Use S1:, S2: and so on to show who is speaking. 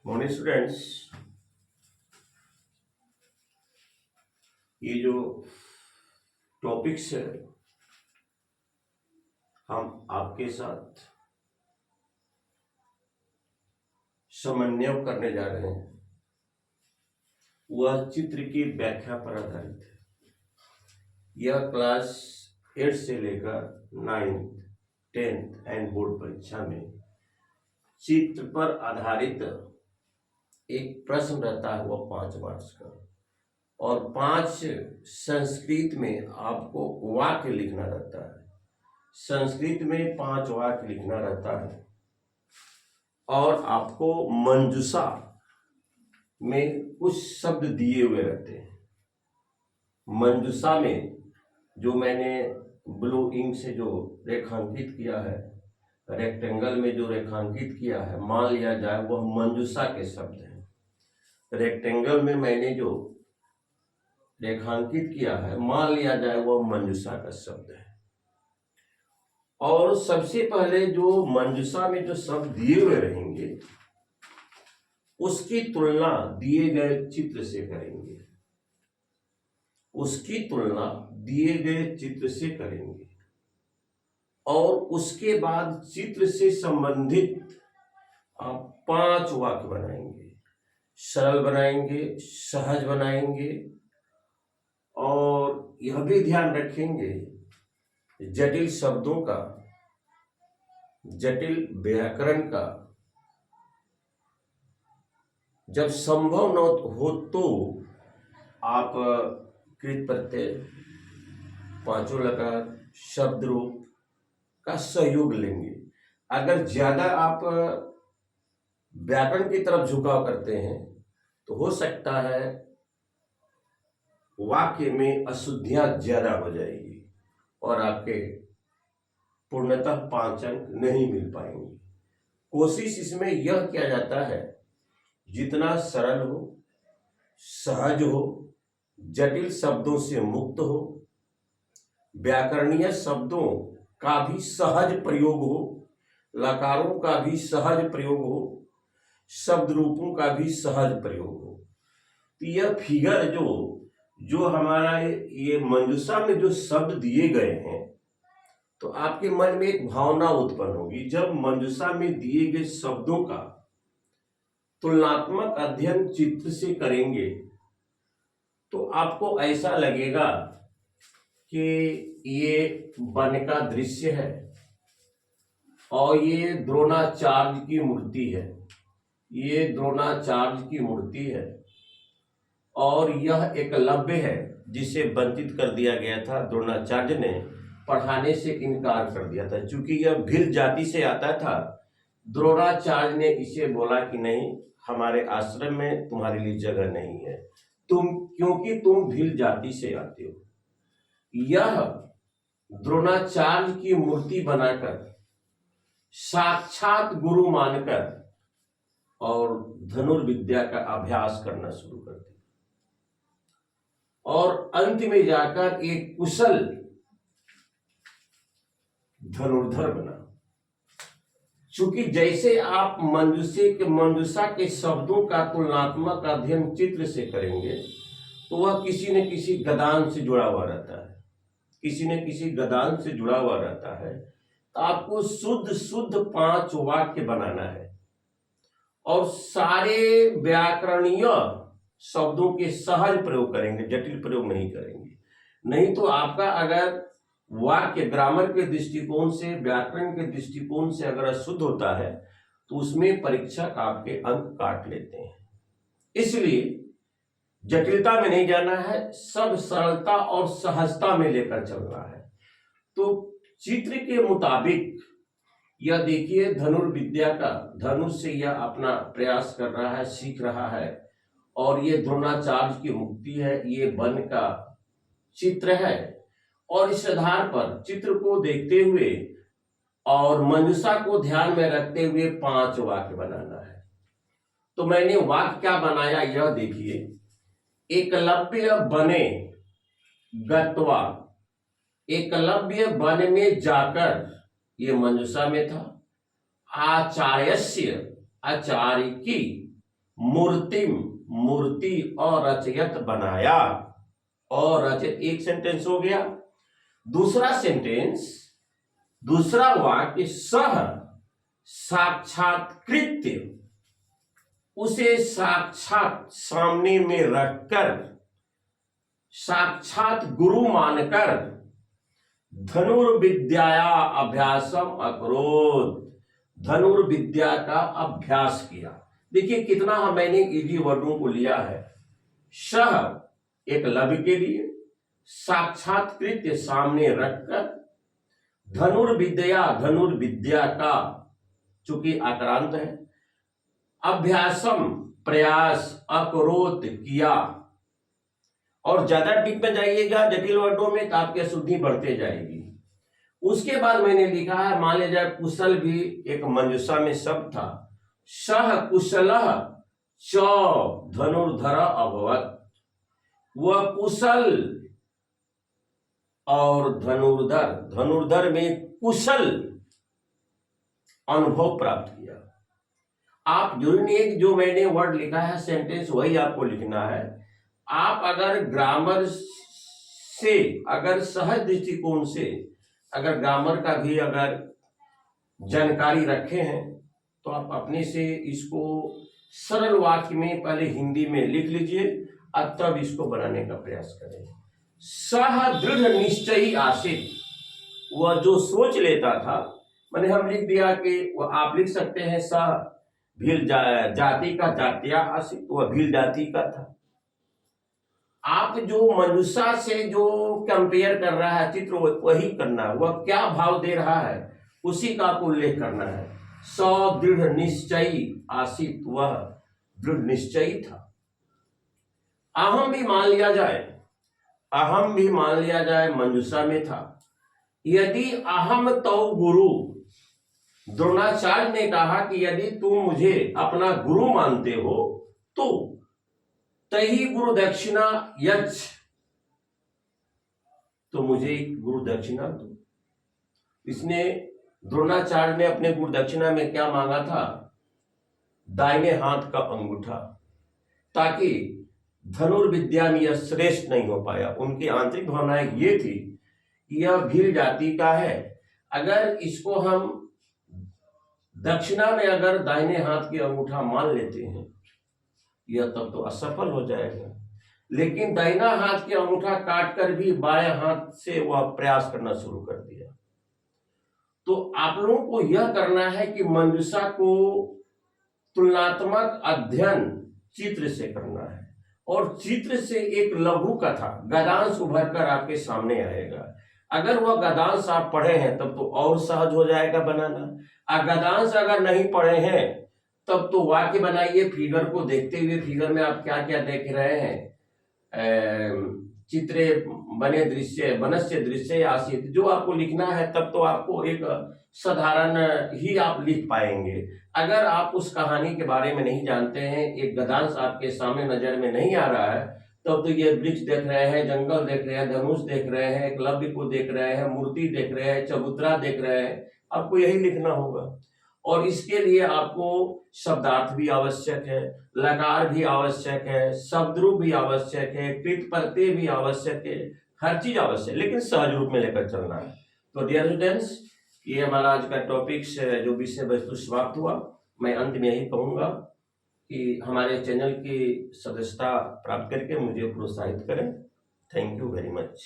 S1: Morning students, ये जो topics है हम आपके साथ समन्वय करने जा रहे हैं। वह चित्र की व्याख्या पर आधारित है। यह क्लास 8 से लेकर 9th, 10th एंड बोर्ड परीक्षा में चित्र पर आधारित एक प्रश्न रहता है, वह 5 मार्क्स का, और 5 संस्कृत में आपको वाक्य लिखना रहता है। संस्कृत में 5 वाक्य लिखना रहता है और आपको मंजूषा में कुछ शब्द दिए हुए रहते हैं। मंजूषा में जो मैंने ब्लू इंक से जो रेखांकित किया है, रेक्टेंगल में जो रेखांकित किया है, मान लिया जाए वह मंजूषा के शब्द हैं। रेक्टेंगल में मैंने जो रेखांकित किया है, मान लिया जाए वह मंजूषा का शब्द है। और सबसे पहले जो मंजूषा में जो शब्द दिए हुए रहेंगे उसकी तुलना दिए गए चित्र से करेंगे। उसकी तुलना दिए गए चित्र से करेंगे और उसके बाद चित्र से संबंधित आप 5 वाक्य बनाएंगे। सरल बनाएंगे, सहज बनाएंगे और यह भी ध्यान रखेंगे जटिल शब्दों का, जटिल व्याकरण का जब संभव न हो तो आप कृत प्रत्यय, 5 लकार, शब्द रूप का सहयोग लेंगे। अगर ज्यादा आप व्याकरण की तरफ झुकाव करते हैं तो हो सकता है वाक्य में अशुद्धियां ज्यादा हो जाएगी और आपके पूर्णतः 5 अंक नहीं मिल पाएंगे। कोशिश इसमें यह किया जाता है जितना सरल हो, सहज हो, जटिल शब्दों से मुक्त हो, व्याकरणीय शब्दों का भी सहज प्रयोग हो, लकारों का भी सहज प्रयोग हो, शब्द रूपों का भी सहज प्रयोग हो। तो यह फिगर जो हमारा ये मंजूषा में जो शब्द दिए गए हैं, तो आपके मन में एक भावना उत्पन्न होगी। जब मंजूषा में दिए गए शब्दों का तुलनात्मक अध्ययन चित्र से करेंगे तो आपको ऐसा लगेगा कि ये वन का दृश्य है और ये द्रोणाचार्य की मूर्ति है, ये द्रोणाचार्य की मूर्ति है और यह एकलव्य है जिसे वंचित कर दिया गया था। द्रोणाचार्य ने पढ़ाने से इनकार कर दिया था क्योंकि यह भील जाति से आता था। द्रोणाचार्य ने इसे बोला कि नहीं, हमारे आश्रम में तुम्हारे लिए जगह नहीं है, क्योंकि तुम भील जाति से आते हो। यह द्रोणाचार्य की मूर्ति बनाकर साक्षात गुरु मानकर और धनुर्विद्या का अभ्यास करना शुरू कर दिया और अंत में जाकर एक कुशल धनुर्धर बना। चूंकि जैसे आप मंजूषा के शब्दों का तुलनात्मक अध्ययन चित्र से करेंगे तो वह किसी न किसी गदान से जुड़ा हुआ रहता है, किसी न किसी गदान से जुड़ा हुआ रहता है। तो आपको शुद्ध 5 वाक्य बनाना है और सारे व्याकरणीय शब्दों के सहज प्रयोग करेंगे, जटिल प्रयोग नहीं करेंगे। नहीं तो आपका अगर वाक्य ग्रामर के दृष्टिकोण से, व्याकरण के दृष्टिकोण से अगर अशुद्ध होता है तो उसमें परीक्षक आपके अंक काट लेते हैं। इसलिए जटिलता में नहीं जाना है, सब सरलता और सहजता में लेकर चलना है। तो चित्र के मुताबिक यह देखिए धनुर्विद्या का, धनुष से यह अपना प्रयास कर रहा है, सीख रहा है और ये द्रोणाचार्य की मुक्ति है, ये वन का चित्र है। और इस आधार पर चित्र को देखते हुए और मंजूषा को ध्यान में रखते हुए 5 वाक्य बनाना है। तो मैंने वाक्य क्या बनाया यह देखिए। एकलव्य बने गत्वा, एकलव्य वन में जाकर, ये मंजूषा में था। आचार्यस्य, आचार्य की मूर्तिम, मूर्ति और रचयत बनाया, और रचयत एक सेंटेंस हो गया। दूसरा सेंटेंस, दूसरा वाक्य, सह साक्षात्कृत्य, उसे साक्षात सामने में रखकर, साक्षात गुरु मानकर, धनुर्विद्याया अभ्यासम अकरोत्, धनुर्विद्या का अभ्यास किया। देखिए कितना मैंने इजी वर्डों को लिया है। सह एक लव के लिए, साक्षात्कृत्य सामने रखकर, धनुर्विद्या, धनुर्विद्या का चूंकि आक्रांत है, अभ्यासम प्रयास, अकरोत किया। और ज्यादा डीप में जाइएगा जटिल वर्डों में तो आपकी अशुद्धि बढ़ते जाएगी। उसके बाद मैंने लिखा है, मान लिया जाए कुशल भी एक मंजूषा में शब्द था, सह कुशलः च धनुर्धर अभवत्, वह कुशल और धनुर्धर, धनुर्धर में कुशल अनुभव प्राप्त किया। आप जरूरी नहीं है कि जो मैंने वर्ड लिखा है सेंटेंस वही आपको लिखना है। आप अगर ग्रामर से, अगर सहज दृष्टिकोण से अगर ग्रामर का भी अगर जानकारी रखे हैं तो आप अपने से इसको सरल वाक्य में पहले हिंदी में लिख लीजिए और तब इसको बनाने का प्रयास करें। सह दृढ़ निश्चयी आसित, वह जो सोच लेता था, मैंने हम लिख दिया कि वह, आप लिख सकते हैं सह भील जाति का जातिया आसित, वह भील जाति का था। आप जो मनुष्य से जो कंपेयर कर रहा है चित्र वही करना है, वह क्या भाव दे रहा है उसी का आपको उल्लेख करना है। दृढ़ निश्चयी आसित, वह दृढ़ निश्चयी था। अहम भी मान लिया जाए, अहम भी मान लिया जाए मंजूषा में था। यदि अहम तो गुरु, द्रोणाचार्य ने कहा कि यदि तुम मुझे अपना गुरु मानते हो तो तही गुरु दक्षिणा यच्छ, तो मुझे गुरु दक्षिणा दो। इसने, द्रोणाचार्य ने अपने गुरु दक्षिणा में क्या मांगा था? दाहिने हाथ का अंगूठा, ताकि धनुर्विद्या में यह श्रेष्ठ नहीं हो पाया। उनकी आंतरिक भावनाएं ये थी कि यह भील जाति का है, अगर इसको हम दक्षिणा में अगर दाहिने हाथ की अंगूठा मान लेते हैं यह तब तो असफल हो जाएगा। लेकिन दाहिना हाथ की अंगूठा काटकर भी बाएं हाथ से वह प्रयास करना शुरू कर दिया। तो आप लोगों को यह करना है कि मंजूषा को तुलनात्मक अध्ययन चित्र से करना है, और चित्र से एक लघु कथा गद्यांश उभर कर आपके सामने आएगा। अगर वह गद्यांश आप पढ़े हैं तब तो और सहज हो जाएगा बनाना। गद्यांश अगर नहीं पढ़े हैं तब तो वाक्य बनाइए, फिगर को देखते हुए फिगर में आप क्या क्या देख रहे हैं, चित्रे बने दृश्य, बनस्य दृश्य आसित, जो आपको लिखना है तब तो आपको एक साधारण ही आप लिख पाएंगे। अगर आप उस कहानी के बारे में नहीं जानते हैं, एक गद्यांश आपके सामने नजर में नहीं आ रहा है, तब तो ये वृक्ष देख रहे हैं, जंगल देख रहे हैं, धनुष देख रहे हैं, एकलव्य को देख रहे हैं, मूर्ति देख रहे हैं, चबूतरा देख रहे हैं, आपको यही लिखना होगा। और इसके लिए आपको शब्दार्थ भी आवश्यक है, लकार भी आवश्यक है, शब्दरूप भी आवश्यक है, कृत प्रत्यय भी आवश्यक है, हर चीज आवश्यक, लेकिन सहज रूप में लेकर चलना है। तो डियर स्टूडेंट्स, ये हमारा आज का टॉपिक जो विषय वस्तु समाप्त हुआ। मैं अंत में यही कहूंगा कि हमारे चैनल की सदस्यता प्राप्त करके मुझे प्रोत्साहित करें। Thank you very much.